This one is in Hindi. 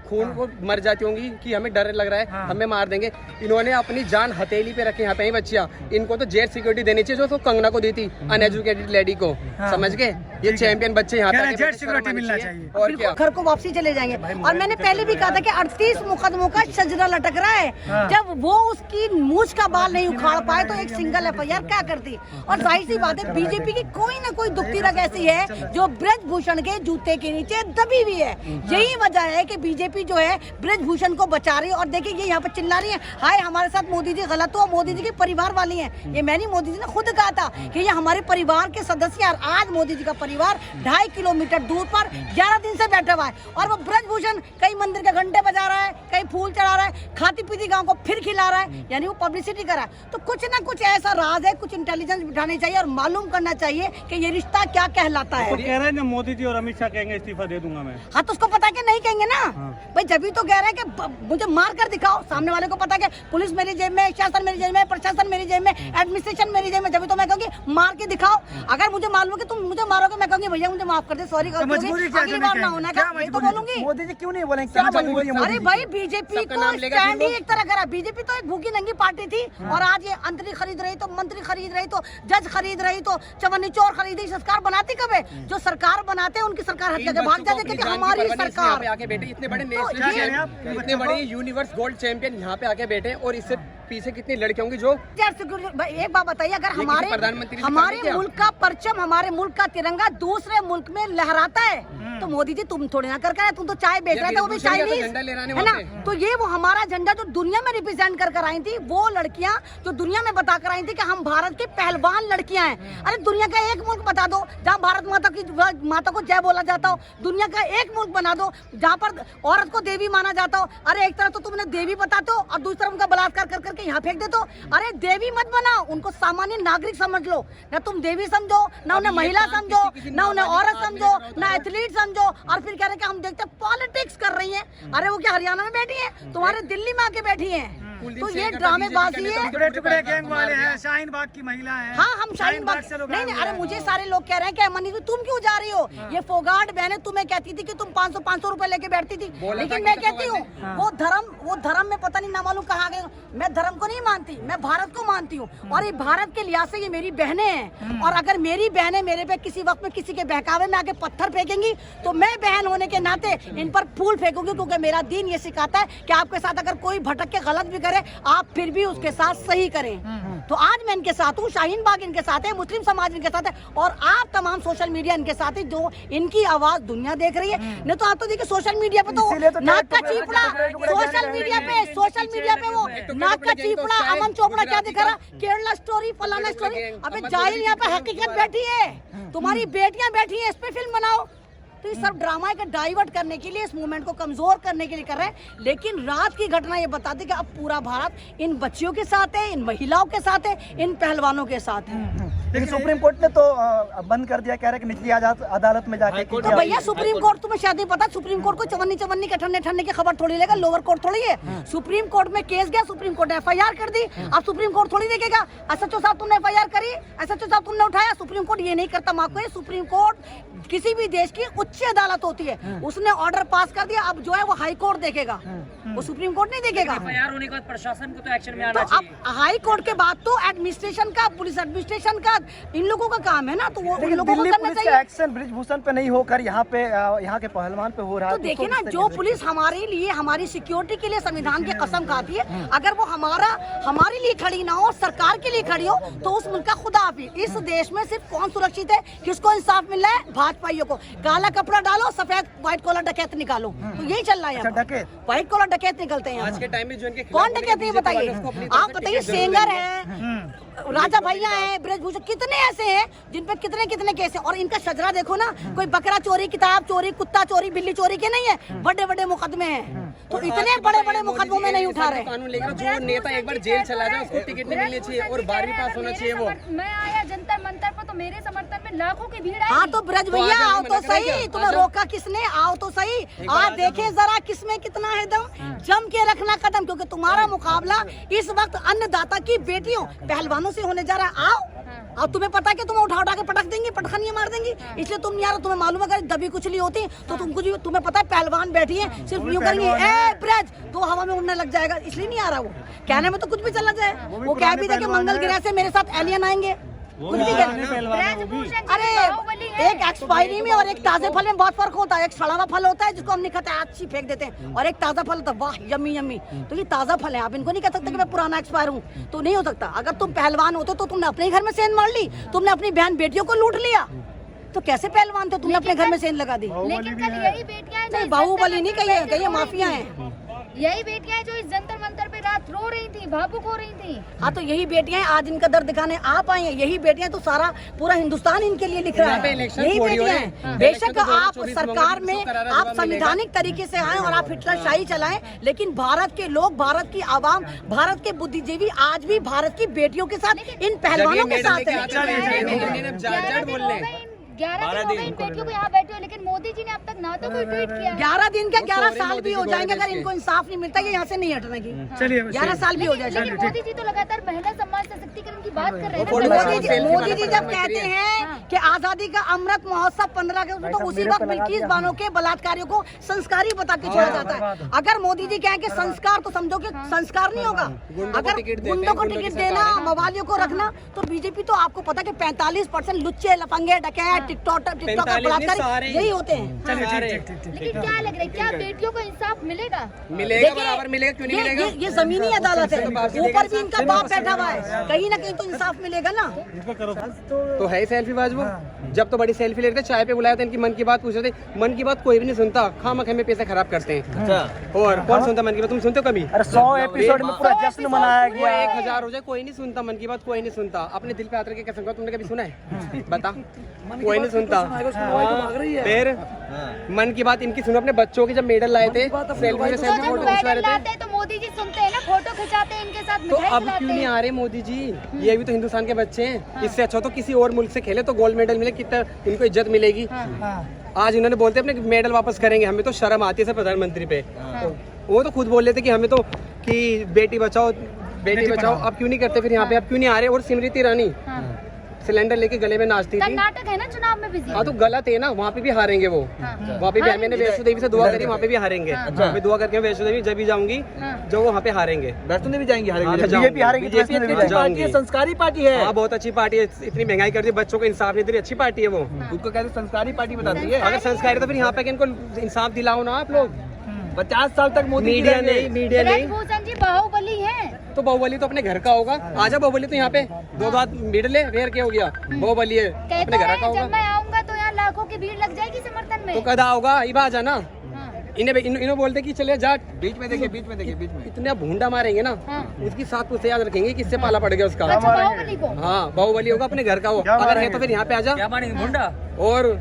खून को मर जाती होंगी कि हमें डर लग रहा है हमें मार देंगे। इन्होंने अपनी जान हथेली पे रखी, यहाँ पे ही बच्चियाँ, इनको तो जेल सिक्योरिटी देनी चाहिए जो कंगना को दी थी, अनएजुकेटेड लेडी को, समझ गए? ये चैंपियन बच्चे यहाँ पे जेल सिक्योरिटी मिलना चाहिए और क्या, घर को वापसी चले जाएंगे। और मैंने पहले भी कहा था कि 38 मुकदमों का शजरा लटक रहा है, जब वो उसकी मूछ का बाल नहीं उखाड़ पाए तो एक सिंगल एफआईआर क्या करती। और जाहिर सी बात है बीजेपी की कोई ना कोई दुखती रग ऐसी है जो ब्रजभूषण के जूते के नीचे दबी हुई है। यही वजह है कि बीजेपी जो है ब्रजभूषण को बचा रही है। और देखिए ये यहाँ पर चिल्ला रही है, हाय हमारे साथ मोदी जी गलत हो, मोदी जी के परिवार वाली हैं। ये मैंने मोदी जी ने खुद कहा था कि ये हमारे परिवार के सदस्य। और आज मोदी जी का परिवार 2.5 किलोमीटर दूर पर 11 दिन से बैठा हुआ है और वो ब्रजभूषण कई मंदिर के घंटे बजा रहा है, कई फूल चढ़ा रहा है, खाती पीती गांव को फिर खिला रहा है, यानी वो पब्लिसिटी कर रहा है। तो कुछ ना कुछ ऐसा राज है, कुछ इंटेलिजेंस बिठानी चाहिए और मालूम करना चाहिए कि ये रिश्ता क्या कहलाता है। तो कह रहे हैं मोदी जी और अमित शाह कहेंगे इस्तीफा दे दूंगा मैं। हाँ तो उसको पता है कि नहीं कहेंगे ना भाई, जब तो कह रहे हैं कि मुझे मार कर दिखाओ। सामने वाले को पता है कि पुलिस मेरी जेब में, शासन मेरी जेब में, प्रशासन मेरी जेब में, एडमिनिस्ट्रेशन मेरी जेब में, जब तो मैं कहूँगी मार के दिखाओ। अगर मुझे मालूम है कि तुम मुझे मारोगे, मैं कहूँगी भैया मुझे माफ कर दे, सॉरी, अगली बार ना होना, तो बोलूंगी। मोदी जी क्यों नहीं बोलेंगे? अरे भाई बीजेपी को स्टैंड ही एक तरह करा। बीजेपी तो एक भूखी नंगी पार्टी थी और आज ये अंतरी खरीद रही, तो मंत्री खरीद रही, तो जज खरीद रही, तो चवन्नी चोर खरीदी। सरकार बनाती कब है? जो सरकार बनाते हैं उनकी सरकार हर जगह भाग जाती है क्योंकि हमारी सरकार आके बैठे, इतने बड़े नेशनल, इतने बड़े यूनिवर्स गोल्ड चैंपियन यहाँ पे आके बैठे और इससे पीछे कितनी लड़कियां होंगी जो। एक बात बताइए, अगर हमारे मुल्क का परचम, हमारे मुल्क का तिरंगा दूसरे मुल्क में लहराता है तो मोदी जी तुम थोड़ी ना कर तुम तो चाय बेच रहे थे, वो भी चाइनीज है ना। तो ये वो हमारा झंडा जो दुनिया में रिप्रेजेंट कर आई थी, वो लड़कियां जो दुनिया में बता कर आई थी कि हम भारत की पहलवान लड़कियां हैं। अरे दुनिया का एक मुल्क बता दो जहाँ भारत माता को जय बोला जाता हो। दुनिया का एक मुल्क बना दो जहाँ पर औरत को देवी माना जाता हो। अरे एक तरफ तो तुमने देवी बताते हो और दूसरी तरफ उनका बलात्कार कर करके यहाँ फेंक देते हो। अरे देवी मत बनाओ, उनको सामान्य नागरिक समझ लो। न तुम देवी समझो, न उन्हें महिला समझो, न उन्हें औरत समझो, न एथलीट समझो। और फिर कह रहे कि हम देखते पॉलिटिक्स कर रही हैं। अरे वो क्या हरियाणा में बैठी हैं? तुम्हारे दिल्ली में आके बैठी हैं। तो ये ड्रामेबाजी है। टुकड़े टुकड़े गैंग वाले हैं, शाहीन बाग की महिला है। हाँ हम शाहीन बाग से लोग नहीं। अरे मुझे सारे लोग कह रहे हैं कि अमनी तुम क्यों जा रही हो? ये फोगाट बहने तुम्हें कहती थी कि तुम 500 रुपए लेके बैठती थी, लेकिन मैं कहती हूँ वो धर्म में पता नहीं ना मालूम कहाँ गए। मैं धर्म को नहीं मानती, मैं भारत को मानती हूँ और ये भारत के लिहाज से ये मेरी बहनें हैं। और अगर मेरी बहनें मेरे पे किसी वक्त में किसी के बहकावे में आके पत्थर फेंकेंगी तो मैं बहन होने के नाते इन पर फूल फेंकूंगी, क्योंकि मेरा दीन ये सिखाता है कि आपके साथ अगर कोई भटक के गलत भी करे आप फिर भी उसके साथ सही करें। तो आज मैं इनके साथ हूँ, शाहीन बाग इनके साथ है, मुस्लिम समाज इनके साथ है और आप तमाम सोशल मीडिया इनके साथ है जो इनकी आवाज दुनिया देख रही है। नहीं तो आप तो देखिए सोशल मीडिया पे तो नाक का चीपड़ा, सोशल मीडिया पे वो नाक का चीपड़ा अमन चोपड़ा क्या दिखा रहा, केरला स्टोरी, फलाना स्टोरी। अबे जाहिल यहाँ पे हकीकत बैठी है, तुम्हारी बेटियां बैठी है, इस पे फिल्म बनाओ। तो ये सब ड्रामा का डाइवर्ट करने के लिए, इस मूवमेंट को कमजोर करने के लिए कर रहे हैं। लेकिन रात की घटना ये बताती कि अब पूरा भारत इन बच्चियों के साथ है, इन महिलाओं के साथ है, इन पहलवानों के साथ है। लेकिन सुप्रीम कोर्ट ने तो बंद कर दिया, कह रहे कि निचली अदालत में जाके। तो भैया सुप्रीम कोर्ट तुम्हें शायद नहीं पता, सुप्रीम कोर्ट को चवन्नी के ठंडे की खबर थोड़ी लेगा, लोअर कोर्ट थोड़ी है। सुप्रीम कोर्ट में केस गया, सुप्रीम कोर्ट ने एफआईआर कर दी। अब सुप्रीम कोर्ट थोड़ी देखेगा एसएचओ साहब तुमने एफआईआर करी, एसएचओ साहब तुमने उठाया। सुप्रीम कोर्ट ये नहीं करता। माफ करिए, सुप्रीम कोर्ट किसी भी देश की उच्च अदालत होती है, उसने ऑर्डर पास कर दिया, अब जो है वो हाई कोर्ट देखेगा, वो सुप्रीम कोर्ट नहीं देखेगा। एफआईआर होने के बाद प्रशासन को तो एक्शन में आना चाहिए। अब हाई कोर्ट के बाद तो एडमिनिस्ट्रेशन का, पुलिस एडमिनिस्ट्रेशन का, इन लोगों का काम है ना, तो वो उन लोगों को करना चाहिए। एक्शन ब्रिजभूषण पे नहीं होकर यहाँ के पहलवान पे हो रहा है। तो देखिए ना, जो पुलिस हमारे लिए, हमारी सिक्योरिटी के लिए संविधान की कसम खाती है, अगर वो हमारे लिए खड़ी ना हो, सरकार के लिए खड़ी हो, तो उस मुल्क का खुदा हाफिज। इस देश में सिर्फ कौन सुरक्षित है, किसको इंसाफ मिल रहा है? भाजपाइयों को। काला कपड़ा डालो, सफेद व्हाइट कॉलर डकैत निकालो, तो यही चल रहा है। व्हाइट कॉलर डकैत निकलते हैं आज के टाइम में जो इनके कौन डकैत है बताइए? आप बताइए, सेंगर है, राजा भैया है, ब्रजभूषण, कितने ऐसे हैं जिन पे कितने केस हैं। और इनका शजरा देखो ना, कोई बकरा चोरी, किताब चोरी, कुत्ता चोरी, बिल्ली चोरी के नहीं है, बड़े मुकदमे हैं। तो इतने बड़े मुकदमों में नहीं उठा रहे। कानून लेकर जो नेता एक बार जेल चला जाए उसको टिकट नहीं मिलनी चाहिए और 12वीं पास होना चाहिए। वो मैं आया जंतर मंतर पर, तो मेरे समर्थन में लाखों की भीड़ आई। हाँ तो ब्रज भैया आओ तो सही, तुम्हें रोका किसने? आओ तो सही, आज देखे जरा किसमें कितना है दम, जम के रखना कदम, क्योंकि तुम्हारा मुकाबला इस वक्त अन्नदाता की बेटियों, पहलवानों से होने जा रहा है। आओ अब तुम्हें पता है कि तुम उठा के पटक देंगी, पटखनियां मार देंगी, इसलिए तुम नहीं आ रहे। तुम्हें मालूम है अगर दबी कुचली होती तो तुमको जो तुम्हें पता है पहलवान बैठी है सिर्फ यूं करेंगे ए ब्रज तो हवा में उड़ने लग जाएगा, इसलिए नहीं आ रहा वो। कहने में तो कुछ भी चला जाए, वो कह भी दे कि मंगल ग्रह से मेरे साथ एलियन आएंगे, कुछ भी कह। अरे एक एक्सपायरी में और एक ताजे फल में बहुत फर्क होता है। एक सड़ा हुआ फल होता है जिसको हम नहीं खाते, अच्छी फेंक देते हैं, और एक ताजा फल होता है, वाह यम्मी यम्मी। तो ये ताजा फल है, आप इनको नहीं कह सकते कि मैं पुराना एक्सपायर हूँ, तो नहीं हो सकता। अगर तुम पहलवान होते तो तुमने अपने ही घर में सेंध मार ली, तुमने अपनी बहन बेटियों को लूट लिया, तो कैसे पहलवान थे? तुमने अपने घर में सेंध लगा दी। लेकिन कल यही बेटियां हैं जो नहीं इस बाहुबली नहीं जंतर कहिए, मंतर माफिया हैं। यही बेटियां हैं जो इस जंतर मंतर पे रात रो रही थी, भावुक हो रही थी। हाँ तो यही बेटियां आज इनका दर्द दिखाने आप आए हैं, यही बेटियां तो सारा पूरा हिंदुस्तान इनके लिए लिख रहा यहाँ पे है, इलेक्शन यही थोड़ी हो बेटियां रहे हैं। हैं। बेशक इलेक्शन तो आप 2024 सरकार में में करारा आप जवाब संवैधानिक तरीके से आए और आप हिटलरशाही चलाएं, लेकिन भारत के लोग, भारत की आवाम, भारत के बुद्धिजीवी आज भी भारत की बेटियों के साथ, इन पहलवानों के साथ है। 11 दिन हो गए इन बेटियों को यहाँ बैठे हो, लेकिन मोदी जी ने अब तक ना तो कोई ट्वीट किया है। 11 दिन क्या 11 सॉरी साल मोदी भी जी हो जाएंगे अगर गवर्नमेंट इनको इंसाफ नहीं मिलता, ये यहाँ से नहीं हटने की। चलिए 11 साल भी हो लेकिन जाएगा। मोदी जी तो लगातार महिला सम्मान सशक्तिकरण की बात कर रहे हैं फोटो ना। मोदी जी जब कहते हैं कि आजादी का अमृत महोत्सव 15 अगस्त, तो उसी वक्त बिल्किस बानो के बलात्कारियों को संस्कारी बता के छोड़ा जाता है। अगर मोदी जी कहें कि संस्कार, तो समझो कि संस्कार नहीं होगा। अगर गुंडों को टिकट देना, मवालियों को रखना, तो बीजेपी तो आपको पता कि 45% लुच्चे, लफंगे, डकैत, टिकटॉक का बलात्कारी यही होते हैं। लेकिन क्या लग रहा है, क्या बेटियों को इंसाफ मिलेगा? मिलेगा, बराबर मिलेगा, क्यों नहीं मिलेगा? ये जमीनी अदालत है, ऊपर भी इनका बाप बैठा हुआ है, कहीं ना कहीं तो इंसाफ मिलेगा ना। तो है सेल्फी बाज वो। जब तो बड़ी सेल्फी ले रहे थे, चाय पे बुलाया था, इनकी मन की बात पूछ रहे थे। मन की बात कोई भी नहीं सुनता, खामख हमें पैसे खराब करते हैं। और कौन सुनता मन की बात? तुम सुनते हो कभी? अरे 100 एपिसोड में पूरा जश्न मनाया वो गया। 1000 हो जाए, कोई नहीं सुनता मन की बात, कोई नहीं सुनता। अपने दिल पे आकर के कसम खाओ, तुमने कभी सुना है? बता, कोई नहीं सुनता। फिर मन की बात इनकी सुनो। अपने बच्चों के जब मेडल लाए थे, सेल्फी में तो सेल्फी जब फोटो खिंचवा मेडल रहे थे, लाते हैं तो मोदी जी सुनते हैं ना, फोटो खिंचाते हैं इनके साथ, तो मिठाई अब खिलाते क्यों नहीं हैं। आ रहे मोदी जी? ये भी तो हिंदुस्तान के बच्चे हैं। इससे अच्छा तो किसी और मुल्क से खेले तो गोल्ड मेडल मिले, कितना इनको इज्जत मिलेगी। आज इन्होंने बोलते अपने मेडल वापस करेंगे, हमें तो शर्म आती है सर प्रधानमंत्री पे। वो तो खुद बोल रहे थे कि हमें तो कि बेटी बचाओ, बेटी बचाओ। अब क्यों नहीं करते फिर यहाँ पे? अब क्यों नहीं आ रहे? और स्मृति ईरानी सिलेंडर लेके गले में नाचती थी। कर्नाटक है ना चुनाव में बिजी। हाँ तो गलत है ना, वहाँ पे भी हारेंगे वो। वहाँ पे भी मैंने वैष्णो देवी से दुआ करी, वहाँ पे भी हारेंगे। मैं दुआ करके वैष्णो देवी जब भी जाऊंगी, जो वहाँ पे हारेंगे। वैष्णो देवी जाएंगे, बीजेपी हारेगी, जाऊंगी। संस्कारी पार्टी है। हाँ बहुत अच्छी पार्टी है, इतनी महंगाई कर दी, बच्चों को इंसाफ नहीं दे रही, अच्छी पार्टी है वो। खुद को कहते संस्कारी पार्टी बताती है। अगर संस्कारी तो फिर यहाँ पे कि इनको इंसाफ दिलाओ ना आप लोग। 50 साल तक मोदी मीडिया नहीं, मीडिया नहीं। ब्रजभूषण जी बाहुबली हैं। तो बाहुबली तो अपने घर का होगा। आजा बाहुबली तो यहाँ पे दो बात मिड ले, वेयर क्या हो गया? बाहुबली है, कहते अपने घर का हैं जब होगा। मैं आऊंगा तो यहाँ लाखों की भीड़ लग जाएगी समर्थन में। तो कदा होगा इबा आ जाना। इन्हें बोलते कि चले जा, बीच में देखिए, बीच में देखिए, बीच में इतने भूंडा मारेंगे ना, उसकी साथ पुसे याद रखेंगे किससे पाला पड़ गया उसका। अच्छा बाहुबली को। हाँ बाहुबली होगा, अपने घर का हो। अगर है तो फिर यहाँ पे आजा। क्या मानेंगे मुंडा? और